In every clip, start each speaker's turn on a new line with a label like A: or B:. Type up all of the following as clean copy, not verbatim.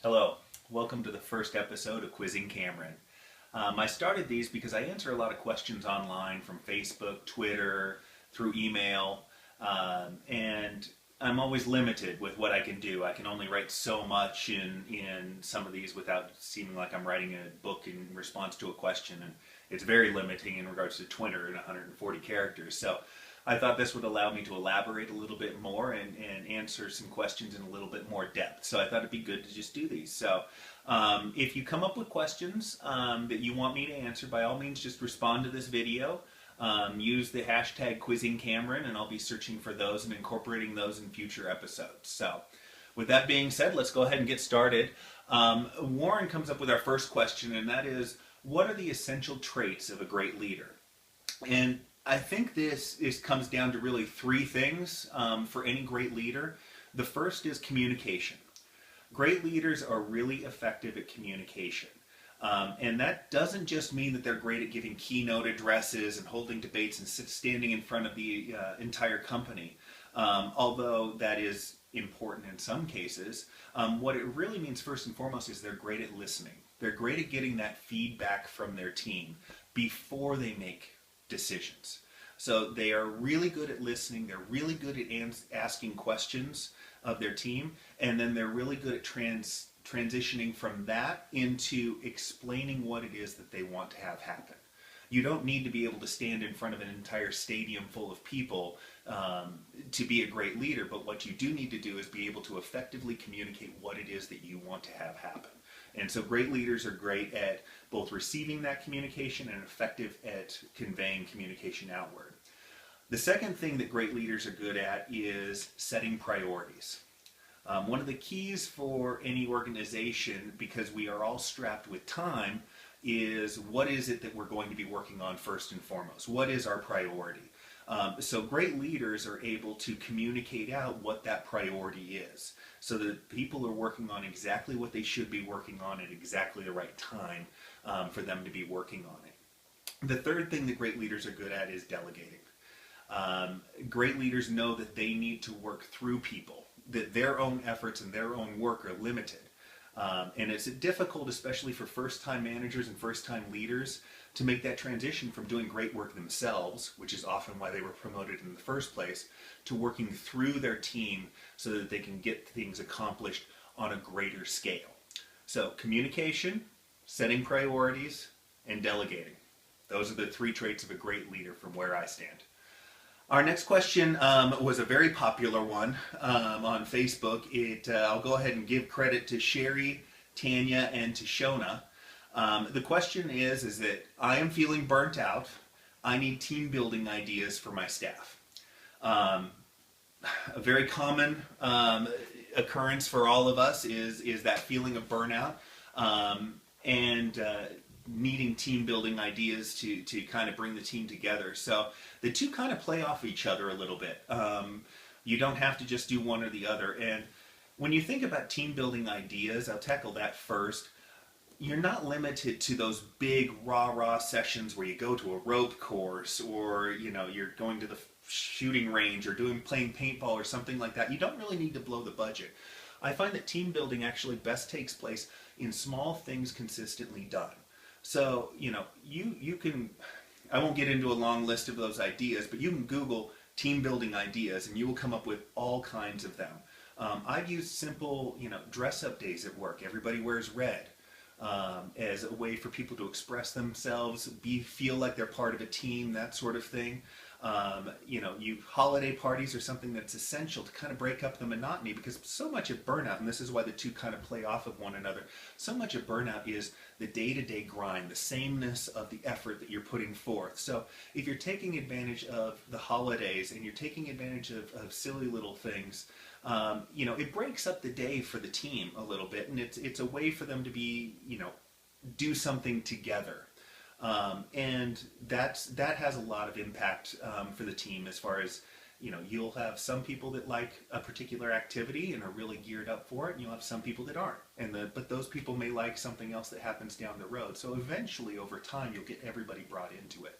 A: Hello, welcome to the first episode of Quizzing Cameron. I started these because I answer a lot of questions online from Facebook, Twitter, through email, and I'm always limited with what I can do. I can only write so much in some of these without seeming like I'm writing a book in response to a question, and it's very limiting in regards to Twitter and 140 characters. So I thought this would allow me to elaborate a little bit more and answer some questions in a little bit more depth. So I thought it'd be good to just do these. So if you come up with questions that you want me to answer, by all means just respond to this video. Use the hashtag #QuizzingCameron, and I'll be searching for those and incorporating those in future episodes. So with that being said, let's go ahead and get started. Warren comes up with our first question, and that is, what are the essential traits of a great leader? And I think this comes down to really three things for any great leader. The first is communication. Great leaders are really effective at communication. And that doesn't just mean that they're great at giving keynote addresses and holding debates and standing in front of the entire company, although that is important in some cases. What it really means first and foremost is they're great at listening. They're great at getting that feedback from their team before they make decisions. So they are really good at listening, they're really good at asking questions of their team, and then they're really good at transitioning from that into explaining what it is that they want to have happen. You don't need to be able to stand in front of an entire stadium full of people to be a great leader, but what you do need to do is be able to effectively communicate what it is that you want to have happen. And so great leaders are great at both receiving that communication and effective at conveying communication outward. The second thing that great leaders are good at is setting priorities. One of the keys for any organization, because we are all strapped with time, is what is it that we're going to be working on first and foremost? What is our priority? So great leaders are able to communicate out what that priority is, so that people are working on exactly what they should be working on at exactly the right time for them to be working on it. The third thing that great leaders are good at is delegating. Great leaders know that they need to work through people, that their own efforts and their own work are limited. And it's difficult, especially for first-time managers and first-time leaders, to make that transition from doing great work themselves, which is often why they were promoted in the first place, to working through their team so that they can get things accomplished on a greater scale. So communication, setting priorities, and delegating. Those are the three traits of a great leader from where I stand. Our next question was a very popular one on Facebook. I'll go ahead and give credit to Sherry, Tanya, and to Shona. The question is that I am feeling burnt out. I need team building ideas for my staff. A very common occurrence for all of us is that feeling of burnout and needing team building ideas to kind of bring the team together. So the two kind of play off each other a little bit. You don't have to just do one or the other. And when you think about team building ideas, I'll tackle that first. You're not limited to those big rah-rah sessions where you go to a rope course, or you're going to the shooting range or playing paintball or something like that. You don't really need to blow the budget. I find that team building actually best takes place in small things consistently done. So, you can, I won't get into a long list of those ideas, but you can Google team building ideas and you will come up with all kinds of them. I've used simple, dress up days at work. Everybody wears red as a way for people to express themselves, feel like they're part of a team, that sort of thing. Holiday parties are something that's essential to kind of break up the monotony, because so much of burnout, and this is why the two kind of play off of one another, so much of burnout is the day-to-day grind, the sameness of the effort that you're putting forth. So if you're taking advantage of the holidays and you're taking advantage of silly little things, it breaks up the day for the team a little bit, and it's a way for them to be, do something together. And that has a lot of impact for the team, as far as, you'll have some people that like a particular activity and are really geared up for it, and you'll have some people that aren't. But those people may like something else that happens down the road. So eventually, over time, you'll get everybody brought into it.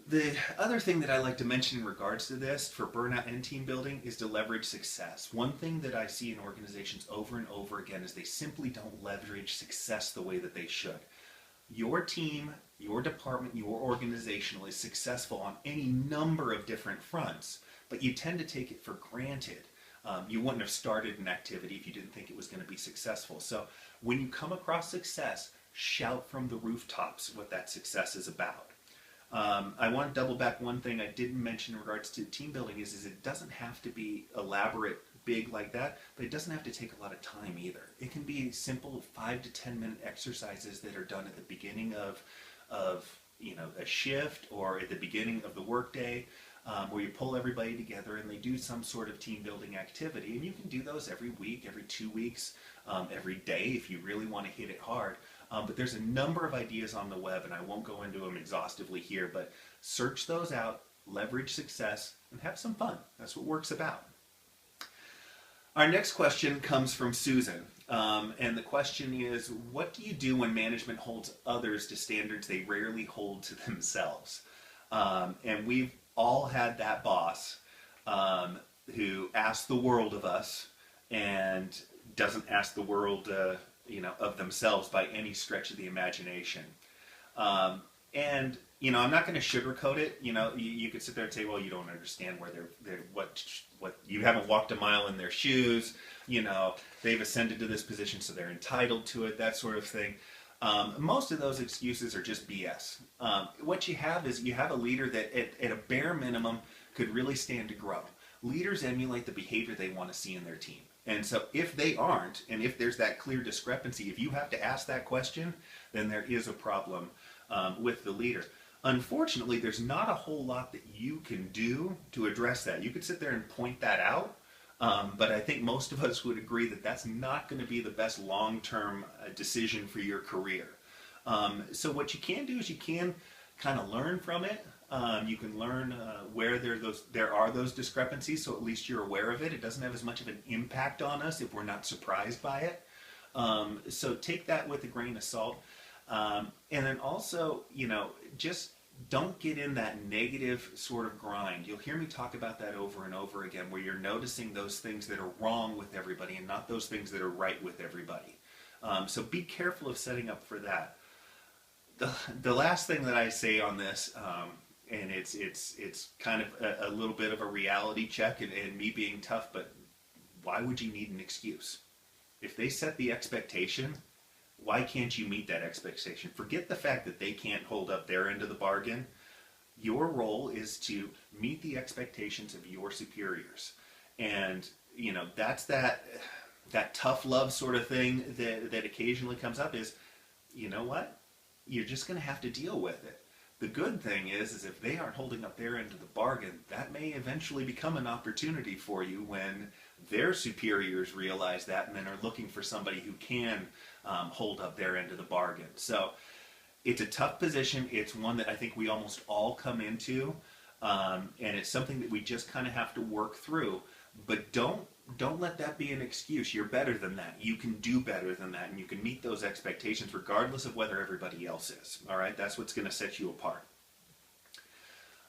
A: The other thing that I like to mention in regards to this for burnout and team building is to leverage success. One thing that I see in organizations over and over again is they simply don't leverage success the way that they should. Your team, your department, your organizational is successful on any number of different fronts, but you tend to take it for granted. You wouldn't have started an activity if you didn't think it was going to be successful. So when you come across success, shout from the rooftops what that success is about. I want to double back one thing I didn't mention in regards to team building is it doesn't have to be elaborate, big like that, but it doesn't have to take a lot of time either. It can be simple 5 to 10 minute exercises that are done at the beginning of a shift or at the beginning of the workday, where you pull everybody together and they do some sort of team building activity. And you can do those every week, every 2 weeks, every day if you really want to hit it hard. But there's a number of ideas on the web, and I won't go into them exhaustively here, but search those out, leverage success, and have some fun. That's what work's about. Our next question comes from Susan, and the question is, what do you do when management holds others to standards they rarely hold to themselves? And we've all had that boss who asks the world of us and doesn't ask the world of themselves by any stretch of the imagination. And I'm not going to sugarcoat it. You could sit there and say, well, you don't understand where what you haven't walked a mile in their shoes. They've ascended to this position, so they're entitled to it. That sort of thing. Most of those excuses are just BS. What you have is you have a leader that, at a bare minimum, could really stand to grow. Leaders emulate the behavior they want to see in their team. And so if they aren't, and if there's that clear discrepancy, if you have to ask that question, then there is a problem with the leader. Unfortunately, there's not a whole lot that you can do to address that. You could sit there and point that out, but I think most of us would agree that that's not going to be the best long-term decision for your career. So what you can do is you can kind of learn from it. You can learn where there are those discrepancies, so at least you're aware of it. It doesn't have as much of an impact on us if we're not surprised by it. So take that with a grain of salt. And then also, just don't get in that negative sort of grind. You'll hear me talk about that over and over again, where you're noticing those things that are wrong with everybody and not those things that are right with everybody. So be careful of setting up for that. The last thing that I say on this, and it's kind of a little bit of a reality check and me being tough, but why would you need an excuse? If they set the expectation, why can't you meet that expectation? Forget the fact that they can't hold up their end of the bargain. Your role is to meet the expectations of your superiors. And, that's that tough love sort of thing that occasionally comes up is, you know what? You're just going to have to deal with it. The good thing is if they aren't holding up their end of the bargain, that may eventually become an opportunity for you when their superiors realize that and then are looking for somebody who can hold up their end of the bargain. So it's a tough position. It's one that I think we almost all come into, and it's something that we just kind of have to work through. But don't let that be an excuse. You're better than that. You can do better than that, and you can meet those expectations regardless of whether everybody else is. All right, that's what's going to set you apart.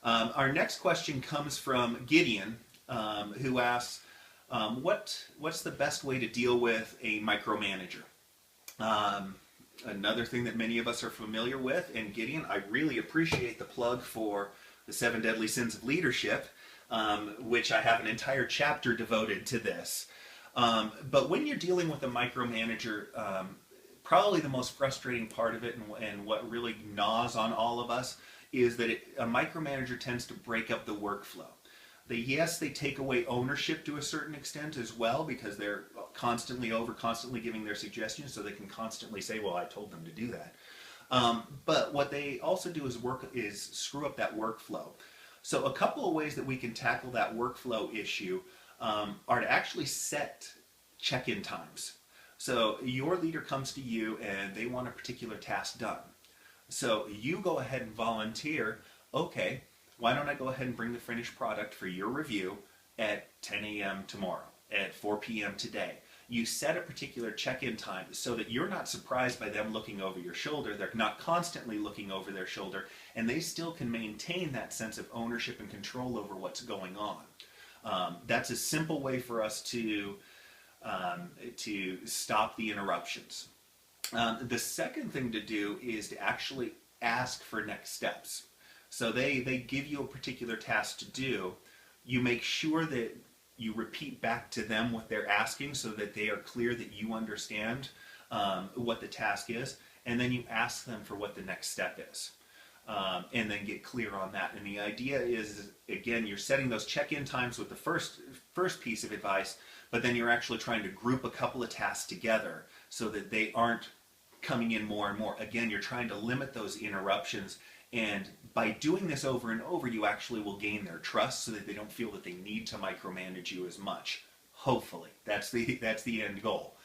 A: Our next question comes from Gideon, who asks, what's the best way to deal with a micromanager? Another thing that many of us are familiar with, and Gideon, I really appreciate the plug for the 7 Deadly Sins of Leadership, which I have an entire chapter devoted to this. But when you're dealing with a micromanager, probably the most frustrating part of it and what really gnaws on all of us is that a micromanager tends to break up the workflow. They take away ownership to a certain extent as well, because they're constantly giving their suggestions, so they can constantly say, well, I told them to do that. But what they also do is screw up that workflow. So a couple of ways that we can tackle that workflow issue are to actually set check-in times. So your leader comes to you and they want a particular task done. So you go ahead and volunteer, okay, why don't I go ahead and bring the finished product for your review at 10 a.m. tomorrow, at 4 p.m. today? you set a particular check-in time so that you're not surprised by them looking over your shoulder. They're not constantly looking over their shoulder, and they still can maintain that sense of ownership and control over what's going on. That's a simple way for us to stop the interruptions. The second thing to do is to actually ask for next steps. So they give you a particular task to do. You make sure that you repeat back to them what they're asking so that they are clear that you understand what the task is, and then you ask them for what the next step is. And then get clear on that. And the idea is, again, you're setting those check-in times with the first piece of advice, but then you're actually trying to group a couple of tasks together so that they aren't coming in more and more. Again, you're trying to limit those interruptions, and by doing this over and over, you actually will gain their trust so that they don't feel that they need to micromanage you as much. Hopefully, that's the end goal.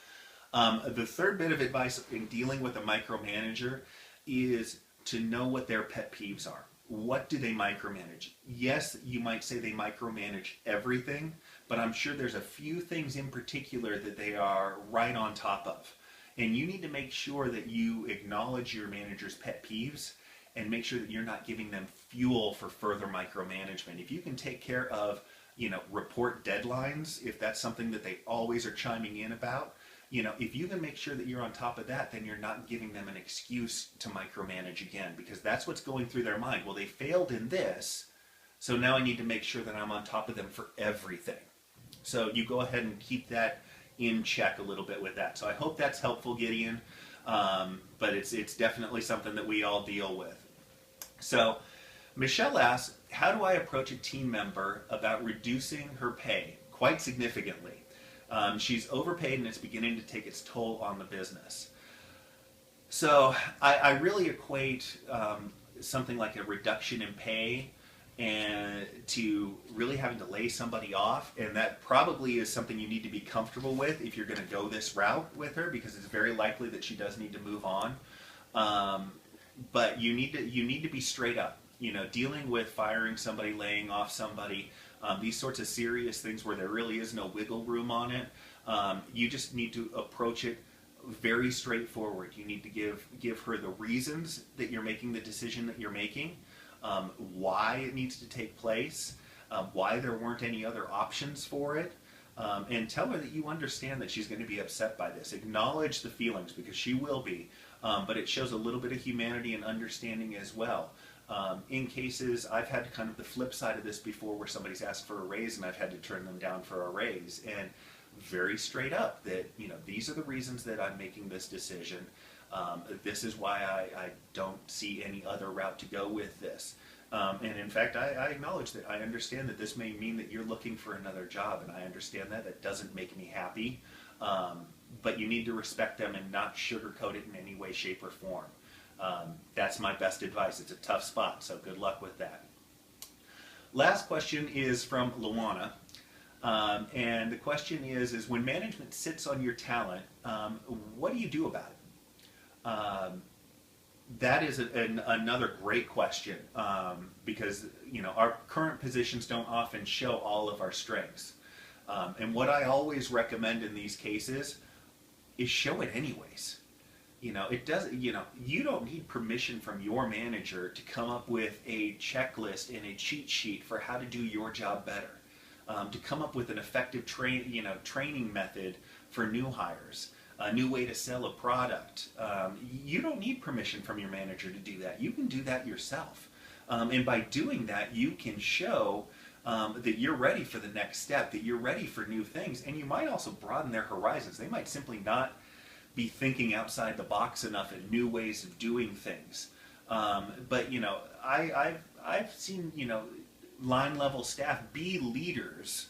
A: The third bit of advice in dealing with a micromanager is to know what their pet peeves are. What do they micromanage? Yes, you might say they micromanage everything, but I'm sure there's a few things in particular that they are right on top of. And you need to make sure that you acknowledge your manager's pet peeves and make sure that you're not giving them fuel for further micromanagement. If you can take care of, report deadlines, if that's something that they always are chiming in about, if you can make sure that you're on top of that, then you're not giving them an excuse to micromanage again, because that's what's going through their mind. Well, they failed in this, so now I need to make sure that I'm on top of them for everything. So you go ahead and keep that in check a little bit with that. So I hope that's helpful, Gideon, but it's definitely something that we all deal with. So Michelle asks, how do I approach a team member about reducing her pay quite significantly? She's overpaid and it's beginning to take its toll on the business. So I really equate something like a reduction in pay and to really having to lay somebody off, and that probably is something you need to be comfortable with if you're going to go this route with her, because it's very likely that she does need to move on. But you need to be straight up. Dealing with firing somebody, laying off somebody, these sorts of serious things where there really is no wiggle room on it, you just need to approach it very straightforward. You need to give her the reasons that you're making the decision that you're making, why it needs to take place, why there weren't any other options for it, and tell her that you understand that she's going to be upset by this. Acknowledge the feelings, because she will be, but it shows a little bit of humanity and understanding as well. In cases, I've had kind of the flip side of this before, where somebody's asked for a raise and I've had to turn them down for a raise, and very straight up that, these are the reasons that I'm making this decision. This is why I don't see any other route to go with this. And in fact, I acknowledge that I understand that this may mean that you're looking for another job, and I understand that. That doesn't make me happy. But you need to respect them and not sugarcoat it in any way, shape, or form. That's my best advice. It's a tough spot, so good luck with that. Last question is from Luana. And the question is when management sits on your talent, what do you do about it? That is another great question, because our current positions don't often show all of our strengths. And what I always recommend in these cases is show it anyways. It doesn't. You don't need permission from your manager to come up with a checklist and a cheat sheet for how to do your job better. To come up with an effective training method for new hires, a new way to sell a product. You don't need permission from your manager to do that. You can do that yourself. And by doing that, you can show that you're ready for the next step, that you're ready for new things, and you might also broaden their horizons. They might simply not be thinking outside the box enough at new ways of doing things. But I've seen line level staff be leaders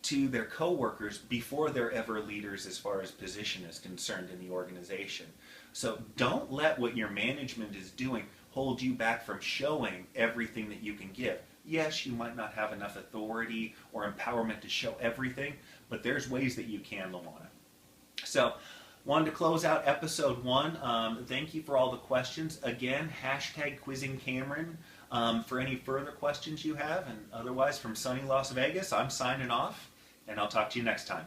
A: to their coworkers before they're ever leaders as far as position is concerned in the organization. So don't let what your management is doing hold you back from showing everything that you can give. Yes, you might not have enough authority or empowerment to show everything, but there's ways that you can, Luana. So, wanted to close out episode 1. Thank you for all the questions. Again, #QuizzingCameron for any further questions you have. And otherwise, from sunny Las Vegas, I'm signing off, and I'll talk to you next time.